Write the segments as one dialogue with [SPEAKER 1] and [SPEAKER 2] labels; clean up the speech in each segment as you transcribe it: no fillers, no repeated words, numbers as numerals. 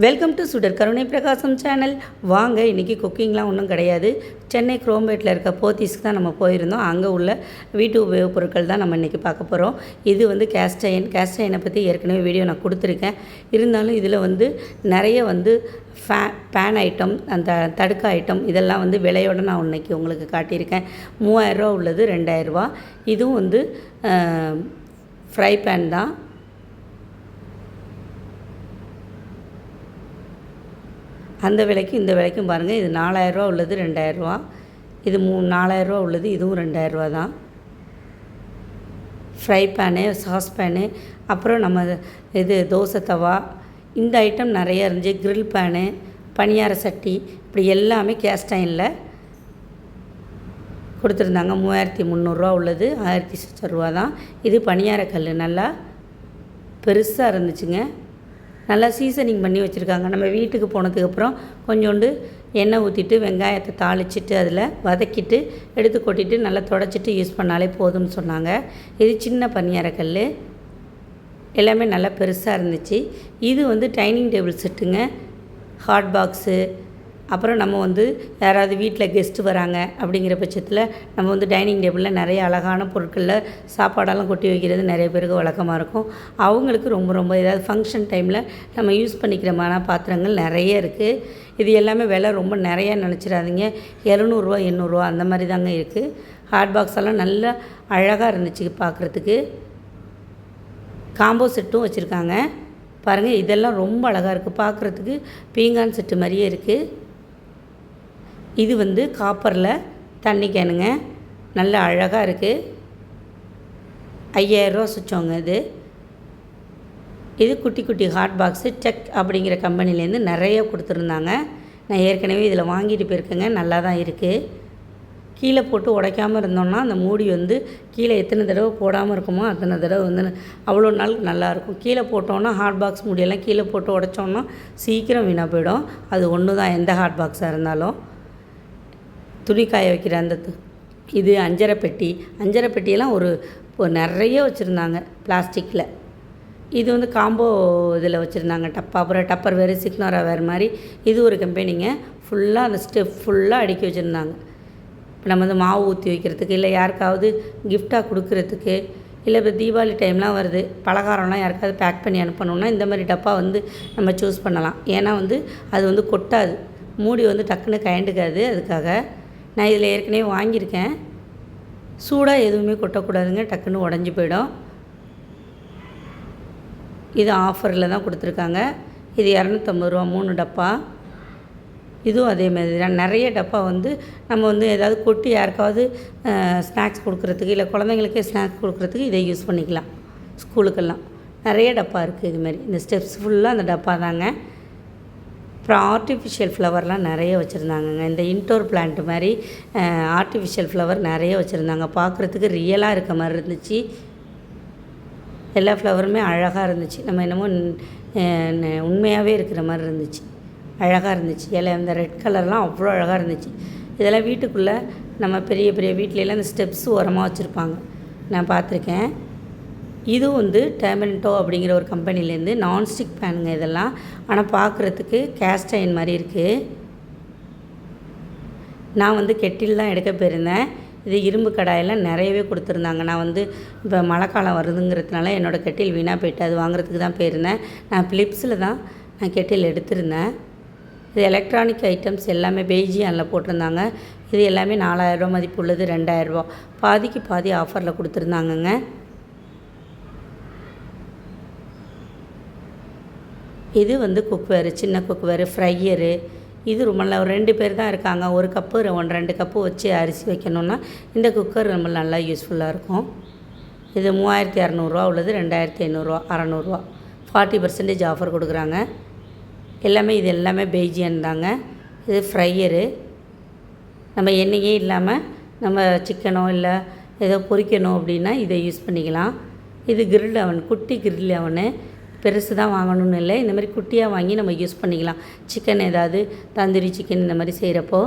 [SPEAKER 1] Welcome to சுடர் கருணை பிரகாசம் சேனல். வாங்க, இன்றைக்கி குக்கிங்லாம் ஒன்றும் கிடையாது. சென்னை குரோம்பேட்டில் இருக்க போத்தீஸ்க்கு தான் நம்ம போயிருந்தோம். அங்கே உள்ள வீட்டு உபயோகப் பொருட்கள் தான் நம்ம இன்றைக்கி பார்க்க போகிறோம். இது வந்து கேஸ்ட் அயனை பற்றி ஏற்கனவே வீடியோ நான் கொடுத்துருக்கேன். இருந்தாலும் இதில் வந்து நிறைய வந்து பேன் ஐட்டம், அந்த தடுக்க ஐட்டம் இதெல்லாம் வந்து விலையோடு நான் இன்றைக்கி உங்களுக்கு காட்டியிருக்கேன். 3000 ரூபா உள்ளது 2000 ரூபா. இதுவும் வந்து ஃப்ரை பேன் தான். அந்த விலைக்கு இந்த விலைக்கும் பாருங்கள். இது 4000 ரூபா உள்ளது 2000 ரூபா. இது 4000 ரூபா உள்ளது, இதுவும் 2000 ரூபா தான். ஃப்ரை பேனு, சாஸ் பேனு, அப்புறம் நம்ம இது தோசை தவா, இந்த ஐட்டம் நிறைய இருந்துச்சு. கிரில் பேனு, பணியார சட்டி, இப்படி எல்லாமே கேஸ்ட் அயனில் கொடுத்துருந்தாங்க. 3300 ரூபா உள்ளது 1000 ரூபா தான். இது பணியார கல் நல்லா பெருசாக இருந்துச்சுங்க. நல்லா சீசனிங் பண்ணி வச்சுருக்காங்க. நம்ம வீட்டுக்கு போனதுக்கப்புறம் கொஞ்சோண்டு எண்ணெய் ஊற்றிட்டு வெங்காயத்தை தாளிச்சிட்டு அதில் வதக்கிட்டு எடுத்து கொட்டிட்டு நல்லா தொடச்சிட்டு யூஸ் பண்ணாலே போதும்னு சொன்னாங்க. இது சின்ன பணியாரக்கல், எல்லாமே நல்லா பெருசாக இருந்துச்சு. இது வந்து டைனிங் டேபிள் செட்டுங்க. ஹாட் பாக்ஸு, அப்புறம் நம்ம வந்து யாராவது வீட்டில் கெஸ்ட்டு வராங்க அப்படிங்கிற பட்சத்தில் நம்ம வந்து டைனிங் டேபிளில் நிறைய அழகான பொருட்களில் சாப்பாடெல்லாம் கொட்டி வைக்கிறது நிறைய பேருக்கு வழக்கமாக இருக்கும். அவங்களுக்கு ரொம்ப ஏதாவது ஃபங்க்ஷன் டைமில் நம்ம யூஸ் பண்ணிக்கிறமான பாத்திரங்கள் நிறைய இருக்குது. இது எல்லாமே விலை ரொம்ப நிறையா நினச்சிடாதீங்க. 700 800 அந்த மாதிரி தாங்க இருக்குது. ஹாட் பாக்ஸ் எல்லாம் நல்லா அழகாக இருந்துச்சு பார்க்குறதுக்கு. காம்போ செட்டும் வச்சுருக்காங்க பாருங்கள். இதெல்லாம் ரொம்ப அழகாக இருக்குது பார்க்குறதுக்கு. பீங்கான் செட்டு மாதிரியே இருக்குது. இது வந்து காப்பரில் தண்ணி கேனுங்க, நல்ல அழகாக இருக்குது. 5000 ரூபா சுச்சோங்க இது. இது குட்டி ஹாட் பாக்ஸு. டெக் அப்படிங்கிற கம்பெனிலேருந்து நிறைய கொடுத்துருந்தாங்க. நான் ஏற்கனவே இதில் வாங்கிட்டு போயிருக்கேங்க. நல்லா தான் இருக்குது. கீழே போட்டு உடைக்காமல் இருந்தோம்னா அந்த மூடி வந்து கீழே எத்தனை தடவை போடாமல் இருக்குமோ அத்தனை தடவை வந்து அவ்வளோ நாள் நல்லாயிருக்கும். கீழே போட்டோன்னா ஹாட் பாக்ஸ் மூடியெல்லாம் கீழே போட்டு உடைச்சோன்னா சீக்கிரம் வீணாக போயிடும். அது ஒன்று தான் எந்த ஹாட் பாக்ஸாக இருந்தாலும். துணி காய வைக்கிற அந்த இது அஞ்சரை பெட்டியெல்லாம் ஒரு நிறைய வச்சுருந்தாங்க பிளாஸ்டிக்கில். இது வந்து காம்போ இதில் வச்சுருந்தாங்க. அப்புறம் டப்பர் வேறு, சிக்னோரா வேறு மாதிரி. இது ஒரு கம்பெனிங்க. ஃபுல்லாக அந்த ஸ்டெப் ஃபுல்லாக அடுக்கி வச்சுருந்தாங்க. இப்போ நம்ம வந்து மாவு ஊற்றி வைக்கிறதுக்கு, இல்லை யாருக்காவது கிஃப்டாக கொடுக்குறதுக்கு, இல்லை இப்போ தீபாவளி டைம்லாம் வருது, பலகாரம்லாம் யாருக்காவது பேக் பண்ணி அனுப்பணுன்னா இந்த மாதிரி டப்பா வந்து நம்ம சூஸ் பண்ணலாம். ஏன்னா வந்து அது வந்து கொட்டாது, மூடி வந்து டக்குன்னு கயண்டுக்காது. அதுக்காக நான் இதில் ஏற்கனவே வாங்கியிருக்கேன். சூடாக எதுவுமே கொட்டக்கூடாதுங்க, டக்குன்னு உடஞ்சி போயிடும். இது ஆஃபரில் தான் கொடுத்துருக்காங்க. இது 250 ரூபா 3 டப்பா. இதுவும் அதே மாதிரி தான். நிறைய டப்பா வந்து நம்ம வந்து ஏதாவது கொட்டி யாருக்காவது ஸ்நாக்ஸ் கொடுக்குறதுக்கு, இல்லை குழந்தைங்களுக்கே ஸ்நாக்ஸ் கொடுக்குறதுக்கு இதை யூஸ் பண்ணிக்கலாம். ஸ்கூலுக்கெல்லாம் நிறைய டப்பா இருக்குது. இதுமாதிரி இந்த ஸ்டெப்ஸ் ஃபுல்லாக அந்த டப்பா தாங்க. அப்புறம் ஆர்டிஃபிஷியல் ஃப்ளவர்லாம் நிறைய வச்சுருந்தாங்கங்க. இந்த இன்டோர் பிளான்ட் மாதிரி ஆர்டிஃபிஷியல் ஃப்ளவர் நிறைய வச்சுருந்தாங்க. பார்க்குறதுக்கு ரியலாக இருக்க மாதிரி இருந்துச்சு. எல்லா ஃப்ளவருமே அழகாக இருந்துச்சு. நம்ம என்னமோ உண்மையாகவே இருக்கிற மாதிரி இருந்துச்சு. அழகாக இருந்துச்சு. இந்த ரெட் கலர்லாம் அவ்வளோ அழகாக இருந்துச்சு. இதெல்லாம் வீட்டுக்குள்ளே நம்ம பெரிய வீட்டிலலாம் இந்த ஸ்டெப்ஸ் உரமாக வச்சுருப்பாங்க, நான் பார்த்துருக்கேன். இதுவும் வந்து டெர்மெண்டோ அப்படிங்கிற ஒரு கம்பெனிலேருந்து நான்ஸ்டிக் பேனுங்க இதெல்லாம். ஆனால் பார்க்குறதுக்கு கேஸ்ட் அயன் மாதிரி இருக்குது. நான் வந்து கெட்டில் தான் எடுக்க போயிருந்தேன். இது இரும்பு கடாயெல்லாம் நிறையவே கொடுத்துருந்தாங்க. நான் வந்து இப்போ மழை காலம் வருதுங்கிறதுனால என்னோடய கெட்டில் வீணாக போயிட்டு அது வாங்குறதுக்கு தான் போயிருந்தேன். நான் ஃபிலிப்ஸில் தான் நான் கெட்டில் எடுத்திருந்தேன். இது எலக்ட்ரானிக் ஐட்டம்ஸ் எல்லாமே பெய்ஜியானில் போட்டிருந்தாங்க. இது எல்லாமே 4000 ரூபா மதிப்பு உள்ளது 2000 ரூபா. பாதிக்கு பாதி ஆஃபரில் கொடுத்துருந்தாங்கங்க. இது வந்து குக்வேரு, சின்ன குக்வேரு, ஃப்ரையரு. இது ரொம்ப நல்லா, ஒரு 2 பேர் தான் இருக்காங்க. ஒரு கப்பு 2 கப்பு வச்சு அரிசி வைக்கணுன்னா இந்த குக்கர் ரொம்ப நல்லா யூஸ்ஃபுல்லாக இருக்கும். இது 3200 ரூபா உள்ளது 2500 ரூபா 600 ரூபா. 40% ஆஃபர் கொடுக்குறாங்க. இது எல்லாமே பெய்ஜியன் தாங்க. இது ஃப்ரையரு. நம்ம எண்ணெயே இல்லாமல் நம்ம சிக்கனோ இல்லை ஏதோ பொரிக்கணும் அப்படின்னா இதை யூஸ் பண்ணிக்கலாம். இது கிரில் அவன், குட்டி கிரில் அவனு. பெருசு தான் வாங்கணும்னு இல்லை, இந்த மாதிரி குட்டியாக வாங்கி நம்ம யூஸ் பண்ணிக்கலாம். சிக்கன் ஏதாவது தந்தூரி சிக்கன் இந்த மாதிரி செய்கிறப்போ.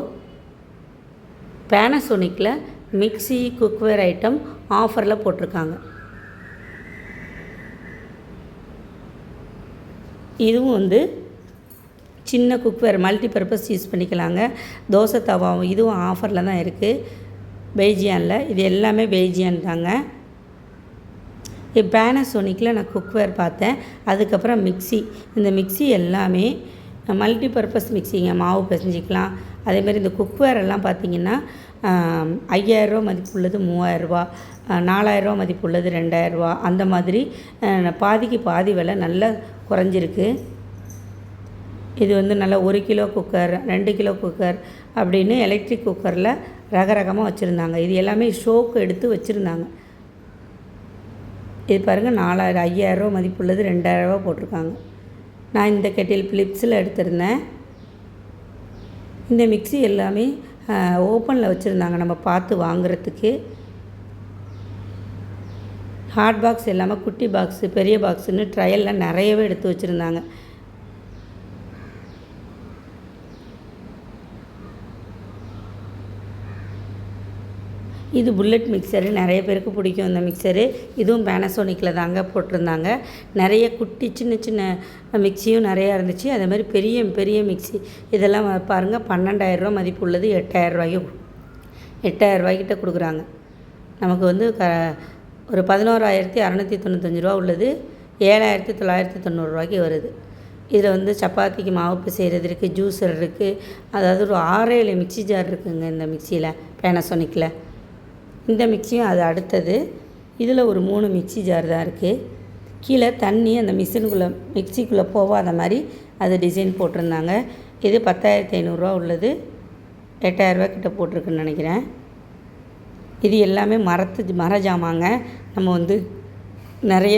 [SPEAKER 1] பேனாசோனிக்கில் மிக்ஸி குக்வேர் ஐட்டம் ஆஃபரில் போட்டிருக்காங்க. இதுவும் வந்து சின்ன குக்வேர் மல்டிபர்பஸ் யூஸ் பண்ணிக்கலாங்க. தோசை தவாவும் இதுவும் ஆஃபரில் தான் இருக்குது பெய்ஜியானில். இது எல்லாமே பெய்ஜியான் தாங்க. பேனாசோனிக்கில் நான் குக்வேர் பார்த்தேன். அதுக்கப்புறம் மிக்ஸி. இந்த மிக்ஸி எல்லாமே மல்டிபர்பஸ் மிக்ஸிங்க. மாவு பிசைஞ்சிக்கலாம். அதேமாதிரி இந்த குக்வேர் எல்லாம் பார்த்திங்கன்னா 5000 மதிப்புள்ளது 3000, 4000 மதிப்புள்ளது 2000, அந்த மாதிரி பாதிக்கு பாதி விலை நல்லா குறைஞ்சிருக்கு. இது வந்து நல்லா 1 கிலோ குக்கர், 2 கிலோ குக்கர் அப்படின்னு எலக்ட்ரிக் குக்கரில் ரகரகமாக வச்சுருந்தாங்க. இது எல்லாமே ஷோக்கு எடுத்து வச்சுருந்தாங்க. இது பாருங்கள் 4000, 5000 மதிப்புள்ளது 2000 போட்டிருக்காங்க. நான் இந்த கெட்டில் ஃபிலிப்ஸில் எடுத்திருந்தேன். இந்த மிக்ஸி எல்லாமே ஓப்பனில் வச்சுருந்தாங்க நம்ம பார்த்து வாங்குறதுக்கு. ஹாட் பாக்ஸ் இல்லாமல் குட்டி பாக்ஸு, பெரிய பாக்ஸுன்னு ட்ரையலில் நிறையவே எடுத்து வச்சுருந்தாங்க. இது புல்லட் மிக்சரு. நிறைய பேருக்கு பிடிக்கும் இந்த மிக்சரு. இதுவும் பேனாசோனிக்கில் தாங்க போட்டிருந்தாங்க. நிறைய குட்டி சின்ன சின்ன மிக்சியும் நிறையா இருந்துச்சு. அதே மாதிரி பெரிய பெரிய மிக்சி இதெல்லாம் பாருங்கள் 12000 மதிப்பு உள்ளது 8000 ரூபாய்க்கிட்ட கொடுக்குறாங்க. நமக்கு வந்து ஒரு 11695 ரூபா உள்ளது 7990 ரூபாய்க்கு வருது. இதில் வந்து சப்பாத்திக்கு மாவு பிசைகிறது இருக்குது, ஜூஸர் இருக்குது. அதாவது ஒரு 6-7 மிக்சி ஜார் இருக்குதுங்க இந்த மிக்சியில் பேனாசோனிக்கில். இந்த மிக்சியும் அது அடுத்தது. இதில் ஒரு 3 மிக்சி ஜார் தான் இருக்குது. கீழே தண்ணி அந்த மிக்சிக்குள்ளே போகாத மாதிரி அது டிசைன் போட்டிருந்தாங்க. இது 10500 ரூபா உள்ளது 8000 ரூபா கிட்ட போட்டிருக்குன்னு நினைக்கிறேன். இது எல்லாமே மர ஜாமாங்க. நம்ம வந்து நிறைய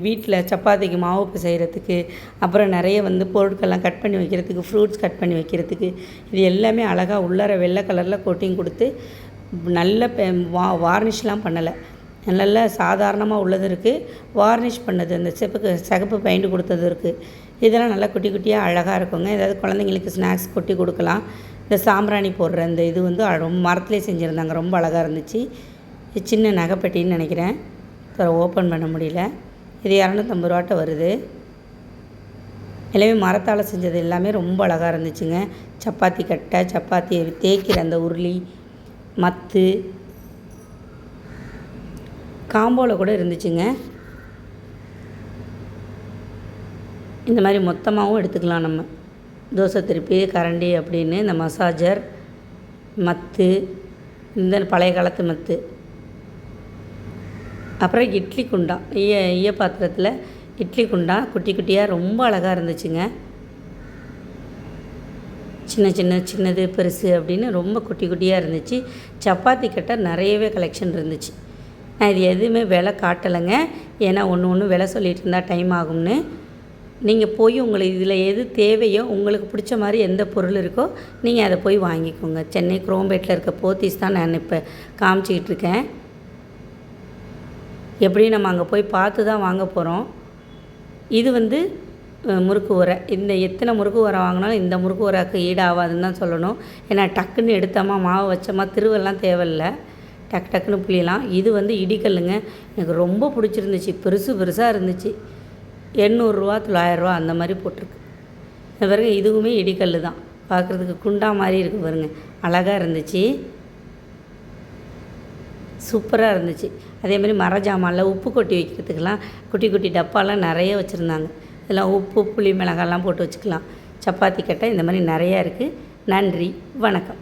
[SPEAKER 1] வீட்டில் சப்பாத்திக்கு மாவு பிசைகிறதுக்கு, அப்புறம் நிறைய வந்து பொருட்கள்லாம் கட் பண்ணி வைக்கிறதுக்கு, ஃப்ரூட்ஸ் கட் பண்ணி வைக்கிறதுக்கு, இது எல்லாமே அழகாக உள்ளார வெள்ளை கலரில் கோட்டிங் கொடுத்து நல்ல வார்னிஷ்லாம் பண்ணலை. நல்ல சாதாரணமாக உள்ளது இருக்குது. வார்னிஷ் பண்ணது அந்த சிகப்பு பெயிண்ட் கொடுத்தது இருக்குது. இதெல்லாம் நல்லா குட்டி குட்டியாக அழகாக இருக்குங்க. ஏதாவது குழந்தைங்களுக்கு ஸ்நாக்ஸ் கொட்டி கொடுக்கலாம். இந்த சாம்பிராணி போடுற இந்த இது வந்து ரொம்ப மரத்துலேயே செஞ்சுருந்தாங்க. ரொம்ப அழகாக இருந்துச்சு. இது சின்ன நகைப்பெட்டின்னு நினைக்கிறேன். ஓப்பன் பண்ண முடியல. இது 250 ரூபாட்ட வருது. எல்லாமே மரத்தால் செஞ்சது எல்லாமே ரொம்ப அழகாக இருந்துச்சுங்க. சப்பாத்தி கட்டை, சப்பாத்தியை தேய்க்கிற அந்த உருளி, மத்து, காம்போவில் கூட இருந்துச்சுங்க. இந்த மாதிரி மொத்தமாகவும் எடுத்துக்கலாம் நம்ம. தோசை திருப்பி, கரண்டி அப்படின்னு இந்த மசாஜர், மத்து, இந்த பழைய காலத்து மத்து, அப்புறம் இட்லி குண்டா, ஈய பாத்திரத்தில் இட்லி குண்டா குட்டி குட்டியாக ரொம்ப அழகாக இருந்துச்சுங்க. சின்னது பெருசு அப்படின்னு ரொம்ப குட்டி குட்டியாக இருந்துச்சு. சப்பாத்தி கட்டை நிறையவே கலெக்ஷன் இருந்துச்சு. நான் இது எதுவுமே விலை காட்டலைங்க. ஏன்னா ஒன்று விலை சொல்லிகிட்டு இருந்தால் டைம் ஆகும்னு. நீங்கள் போய் உங்களுக்கு இதில் எது தேவையோ, உங்களுக்கு பிடிச்ச மாதிரி எந்த பொருள் இருக்கோ நீங்கள் அதை போய் வாங்கிக்கோங்க. சென்னை குரோம்பேட்டில் இருக்க போத்தீஸ் தான் நான் இப்போ காமிச்சிக்கிட்டு இருக்கேன். எப்படியும் நம்ம அங்கே போய் பார்த்து தான் வாங்க போகிறோம். இது வந்து முறுக்கு உரை. இந்த எத்தனை முறுக்கு உரை வாங்கினாலும் இந்த முறுக்கு உரைக்கு ஈடாகாதுன்னு தான் சொல்லணும். ஏன்னா டக்குன்னு எடுத்தோமா மாவு வச்சோமா திருவெல்லாம் தேவையில்லை. டக்குன்னு புளியலாம். இது வந்து இடிக்கல்லுங்க. எனக்கு ரொம்ப பிடிச்சிருந்துச்சு. பெருசாக இருந்துச்சு. 800 ரூபா 900 ரூபா அந்த மாதிரி போட்டிருக்கு. இந்த பாருங்க, இதுவுமே இடிக்கல் தான். பார்க்குறதுக்கு குண்டா மாதிரி இருக்குது பாருங்க. அழகாக இருந்துச்சு. சூப்பராக இருந்துச்சு. அதேமாதிரி மர ஜாமானில் உப்பு கொட்டி வைக்கிறதுக்கெல்லாம் குட்டி குட்டி டப்பாலாம் நிறைய வச்சுருந்தாங்க. இதெல்லாம் உப்பு, புளி, மிளகாலாம் போட்டு வச்சுக்கலாம். சப்பாத்தி கட்டை இந்த மாதிரி நிறையா இருக்குது. நன்றி, வணக்கம்.